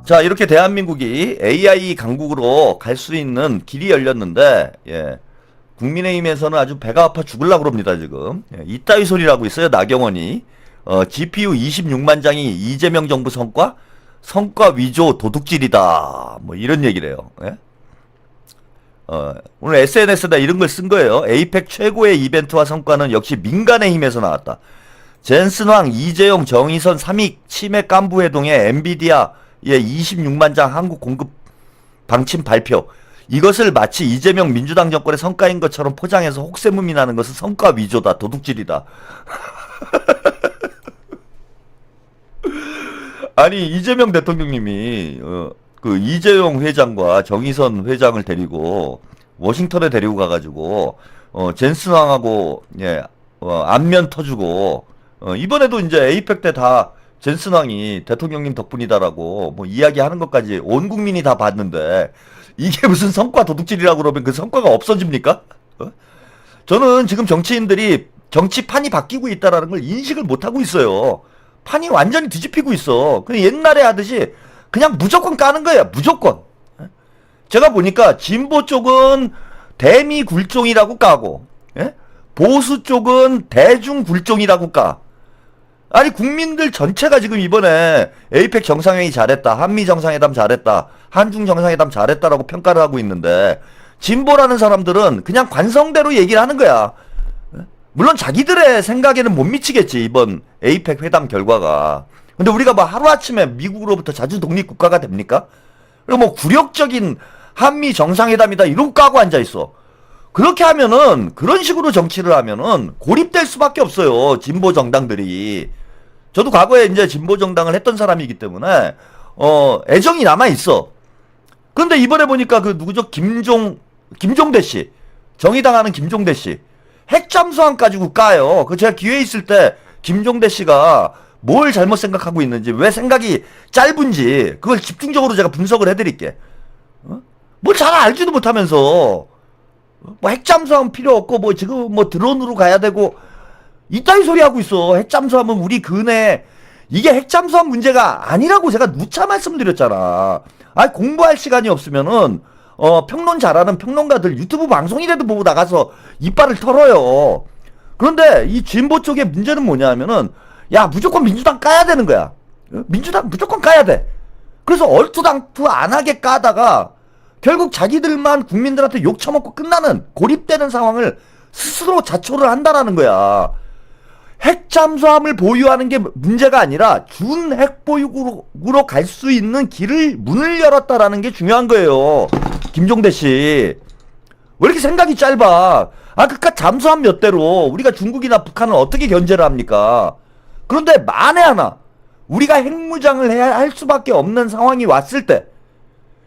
자, 이렇게 대한민국이 AI 강국으로 갈 수 있는 길이 열렸는데, 예. 국민의힘에서는 아주 배가 아파 죽을라 그럽니다, 지금. 예, 이따위 소리를 하고 있어요, 나경원이. GPU 26만 장이 이재명 정부 성과 위조 도둑질이다. 뭐 이런 얘기를 해요. 예? 오늘 SNS에다 이런 걸 쓴 거예요. 에이펙 최고의 이벤트와 성과는 역시 민간의 힘에서 나왔다. 젠슨 황, 이재용, 정의선 3위 치맥 깐부 회동에 엔비디아의 26만 장 한국 공급 방침 발표. 이것을 마치 이재명 민주당 정권의 성과인 것처럼 포장해서 혹세무미 나는 것은 성과 위조다. 도둑질이다. 아니 이재명 대통령님이 그 이재용 회장과 정의선 회장을 데리고 워싱턴에 데리고 가가지고 젠슨 황하고 예, 안면 터주고 이번에도 이제 에이펙 때 다 젠슨 황이 대통령님 덕분이다라고 뭐 이야기하는 것까지 온 국민이 다 봤는데 이게 무슨 성과 도둑질이라고 그러면 그 성과가 없어집니까? 저는 지금 정치인들이 정치판이 바뀌고 있다라는 걸 인식을 못하고 있어요. 판이 완전히 뒤집히고 있어. 그냥 옛날에 하듯이 그냥 무조건 까는 거야. 무조건. 제가 보니까 진보 쪽은 대미 굴종이라고 까고, 예? 보수 쪽은 대중 굴종이라고 까. 아니 국민들 전체가 지금 이번에 에이펙 정상회의 잘했다, 한미 정상회담 잘했다, 한중 정상회담 잘했다라고 평가를 하고 있는데 진보라는 사람들은 그냥 관성대로 얘기를 하는 거야. 물론 자기들의 생각에는 못 미치겠지 이번 에이펙 회담 결과가. 근데 우리가 뭐 하루아침에 미국으로부터 자주 독립국가가 됩니까? 그리고 뭐 굴욕적인 한미 정상회담이다 이러고 까고 앉아있어. 그렇게 하면은 그런 식으로 정치를 하면은 고립될 수밖에 없어요 진보 정당들이. 저도 과거에 이제 진보 정당을 했던 사람이기 때문에 애정이 남아있어. 그런데 이번에 보니까 그 누구죠? 김종대 씨, 정의당 하는 김종대 씨 핵잠수함 가지고 까요. 그 제가 기회 있을 때 김종대 씨가 뭘 잘못 생각하고 있는지, 왜 생각이 짧은지 그걸 집중적으로 제가 분석을 해드릴게. 뭘 잘 알지도 못하면서 뭐 핵잠수함 필요 없고 뭐 지금 뭐 드론으로 가야 되고 이따위 소리 하고 있어. 핵잠수함은 우리 근해 이게 핵잠수함 문제가 아니라고 제가 누차 말씀드렸잖아. 아니 공부할 시간이 없으면은 평론 잘하는 평론가들 유튜브 방송이라도 보고 나가서 이빨을 털어요. 그런데 이 진보 쪽의 문제는 뭐냐면은 야 무조건 민주당 까야 되는 거야. 민주당 무조건 까야 돼. 그래서 얼토당토 안 하게 까다가 결국 자기들만 국민들한테 욕 처먹고 끝나는 고립되는 상황을 스스로 자초를 한다라는 거야. 핵잠수함을 보유하는 게 문제가 아니라 준 핵보유국으로 갈 수 있는 문을 열었다라는 게 중요한 거예요. 김종대 씨. 왜 이렇게 생각이 짧아? 그깟 잠수함 몇 대로 우리가 중국이나 북한을 어떻게 견제를 합니까? 그런데 만에 하나 우리가 핵무장을 해야 할 수밖에 없는 상황이 왔을 때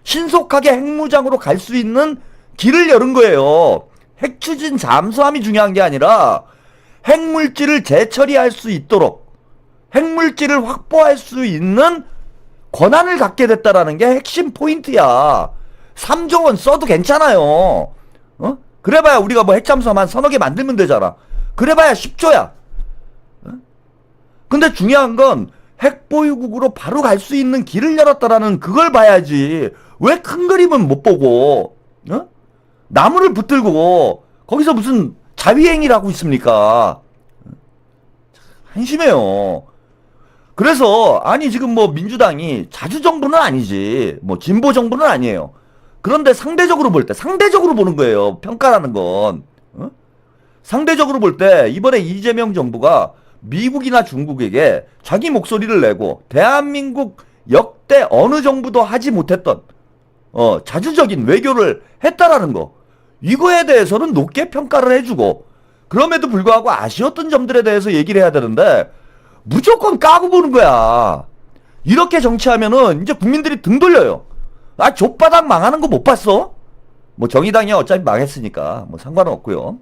신속하게 핵무장으로 갈 수 있는 길을 열은 거예요. 핵추진 잠수함이 중요한 게 아니라 핵물질을 재처리할 수 있도록 핵물질을 확보할 수 있는 권한을 갖게 됐다라는 게 핵심 포인트야. 3조 원 써도 괜찮아요. 그래봐야 우리가 뭐 핵잠수함 한 서너 개 만들면 되잖아. 그래봐야 10조야. 근데 중요한 건 핵보유국으로 바로 갈 수 있는 길을 열었다라는 그걸 봐야지. 왜 큰 그림은 못 보고 나무를 붙들고 거기서 무슨 자위행위를 하고 있습니까? 한심해요. 그래서 아니 지금 뭐 민주당이 자주정부는 아니지 뭐 진보정부는 아니에요. 그런데 상대적으로 보는 거예요. 평가라는 건. 상대적으로 볼 때 이번에 이재명 정부가 미국이나 중국에게 자기 목소리를 내고 대한민국 역대 어느 정부도 하지 못했던 자주적인 외교를 했다라는 거, 이거에 대해서는 높게 평가를 해주고, 그럼에도 불구하고 아쉬웠던 점들에 대해서 얘기를 해야 되는데 무조건 까고 보는 거야. 이렇게 정치하면은 이제 국민들이 등 돌려요. 족바닥 망하는 거 못 봤어? 뭐 정의당이 어차피 망했으니까 뭐 상관은 없고요.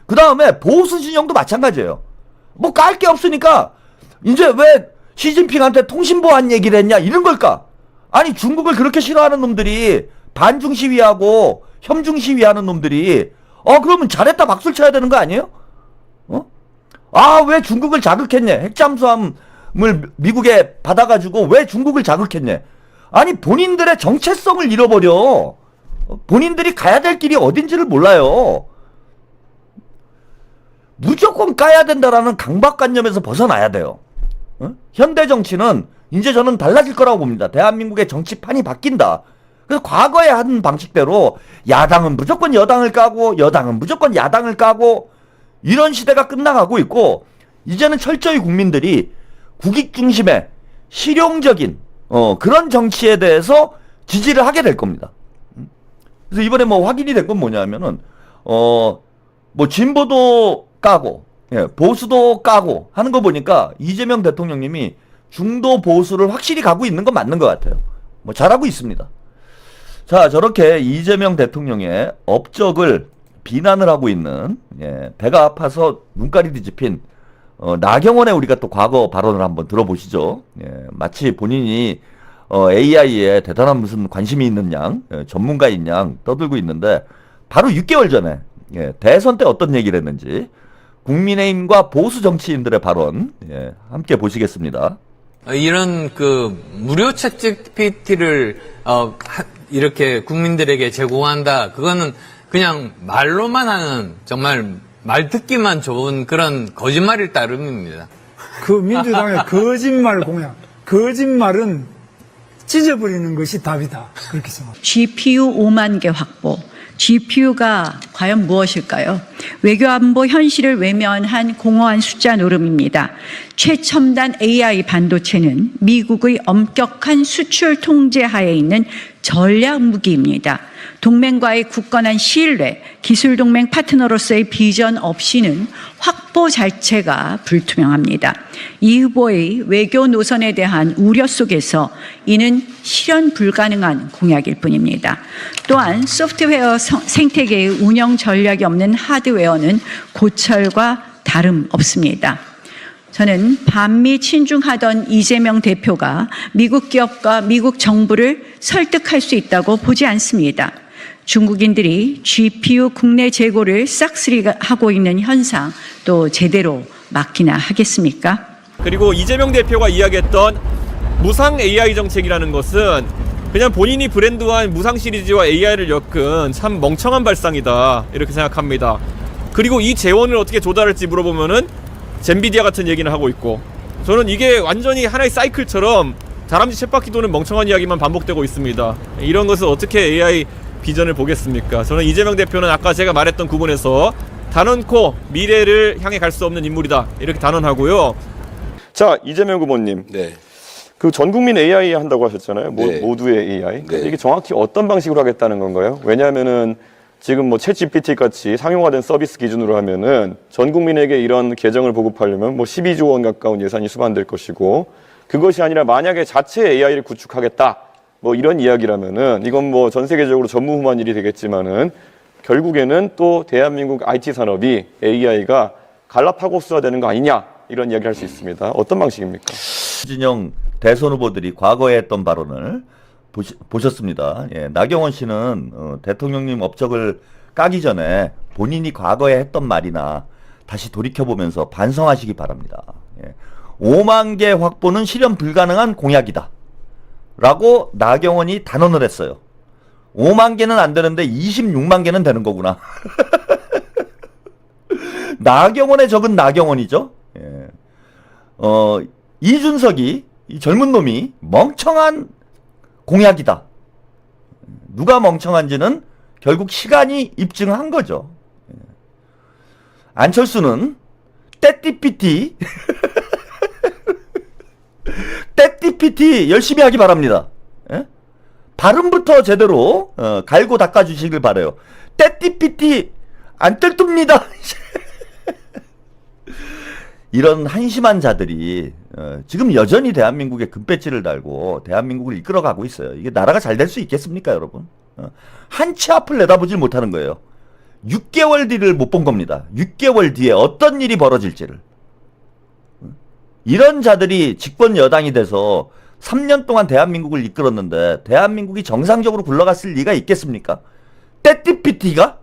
그 다음에 보수 진영도 마찬가지예요. 뭐 깔 게 없으니까 이제 왜 시진핑한테 통신보안 얘기를 했냐 이런 걸까? 아니 중국을 그렇게 싫어하는 놈들이 반중 시위하고 협중 시위하는 놈들이 그러면 잘했다 박수를 쳐야 되는 거 아니에요? 왜 중국을 자극했냐? 핵잠수함을 미국에 받아가지고 왜 중국을 자극했냐? 아니 본인들의 정체성을 잃어버려. 본인들이 가야 될 길이 어딘지를 몰라요. 무조건 까야 된다라는 강박관념에서 벗어나야 돼요. 현대 정치는 이제 저는 달라질 거라고 봅니다. 대한민국의 정치판이 바뀐다. 그래서 과거에 한 방식대로 야당은 무조건 여당을 까고 여당은 무조건 야당을 까고 이런 시대가 끝나가고 있고, 이제는 철저히 국민들이 국익 중심의 실용적인 그런 정치에 대해서 지지를 하게 될 겁니다. 그래서 이번에 뭐 확인이 된 건 뭐냐면은 뭐 진보도 까고 보수도 까고 하는 거 보니까 이재명 대통령님이 중도 보수를 확실히 가고 있는 건 맞는 것 같아요. 뭐 잘하고 있습니다. 자, 저렇게 이재명 대통령의 업적을 비난을 하고 있는 배가 아파서 눈깔이 뒤집힌 나경원의 우리가 또 과거 발언을 한번 들어보시죠. 마치 본인이 AI에 대단한 무슨 관심이 있는 양, 전문가인 양 떠들고 있는데, 바로 6개월 전에 대선 때 어떤 얘기를 했는지 국민의힘과 보수 정치인들의 발언 함께 보시겠습니다. 이런 그 무료 챗GPT를 이렇게 국민들에게 제공한다. 그거는 그냥 말로만 하는, 정말 말 듣기만 좋은 그런 거짓말일 따름입니다. 그 민주당의 거짓말 공약, 거짓말은 찢어버리는 것이 답이다. 그렇게 생각합니다. GPU 5만 개 확보. GPU가 과연 무엇일까요? 외교안보 현실을 외면한 공허한 숫자 노름입니다. 최첨단 AI 반도체는 미국의 엄격한 수출 통제 하에 있는 전략 무기입니다. 동맹과의 굳건한 신뢰, 기술 동맹 파트너로서의 비전 없이는 확보 자체가 불투명합니다. 이 후보의 외교 노선에 대한 우려 속에서 이는 실현 불가능한 공약일 뿐입니다. 또한 소프트웨어 생태계의 운영 전략이 없는 하드웨어는 고철과 다름없습니다. 저는 반미 친중하던 이재명 대표가 미국 기업과 미국 정부를 설득할 수 있다고 보지 않습니다. 중국인들이 GPU 국내 재고를 싹쓸이하고 있는 현상 또 제대로 막히나 하겠습니까? 그리고 이재명 대표가 이야기했던 무상 AI 정책이라는 것은 그냥 본인이 브랜드화한 무상 시리즈와 AI를 엮은 참 멍청한 발상이다, 이렇게 생각합니다. 그리고 이 재원을 어떻게 조달할지 물어보면은 젠비디아 같은 얘기는 하고 있고, 저는 이게 완전히 하나의 사이클처럼 다람쥐 쳇바퀴 도는 멍청한 이야기만 반복되고 있습니다. 이런 것을 어떻게 AI 비전을 보겠습니까? 저는 이재명 대표는 아까 제가 말했던 구분에서 단언코 미래를 향해 갈 수 없는 인물이다, 이렇게 단언하고요. 자, 이재명 후보님. 네. 그 전국민 AI 한다고 하셨잖아요. 네. 모두의 AI. 네. 이게 정확히 어떤 방식으로 하겠다는 건가요? 왜냐하면은 지금 뭐 챗GPT 같이 상용화된 서비스 기준으로 하면은 전 국민에게 이런 계정을 보급하려면 뭐 12조 원 가까운 예산이 수반될 것이고, 그것이 아니라 만약에 자체 AI를 구축하겠다, 뭐 이런 이야기라면은 이건 뭐 전 세계적으로 전무후무한 일이 되겠지만은 결국에는 또 대한민국 IT 산업이 AI가 갈라파고스화 되는 거 아니냐, 이런 이야기를 할 수 있습니다. 어떤 방식입니까? 진영 대선 후보들이 과거에 했던 발언을 보셨습니다. 나경원 씨는 대통령님 업적을 까기 전에 본인이 과거에 했던 말이나 다시 돌이켜보면서 반성하시기 바랍니다. 5만 개 확보는 실현 불가능한 공약이다 라고 나경원이 단언을 했어요. 5만 개는 안 되는데 26만 개는 되는 거구나. 나경원의 적은 나경원이죠. 이준석이, 이 젊은 놈이 멍청한 공약이다. 누가 멍청한지는 결국 시간이 입증한 거죠. 안철수는 떼띠피티 떼띠피티 열심히 하기 바랍니다. 발음부터 제대로 갈고 닦아주시길 바라요. 떼띠피티 안 뜰뚱니다. 이런 한심한 자들이 지금 여전히 대한민국에 금배지를 달고 대한민국을 이끌어가고 있어요. 이게 나라가 잘 될 수 있겠습니까, 여러분? 한 치 앞을 내다보질 못하는 거예요. 6개월 뒤를 못 본 겁니다. 6개월 뒤에 어떤 일이 벌어질지를. 이런 자들이 집권 여당이 돼서 3년 동안 대한민국을 이끌었는데 대한민국이 정상적으로 굴러갔을 리가 있겠습니까? 떼띠피티가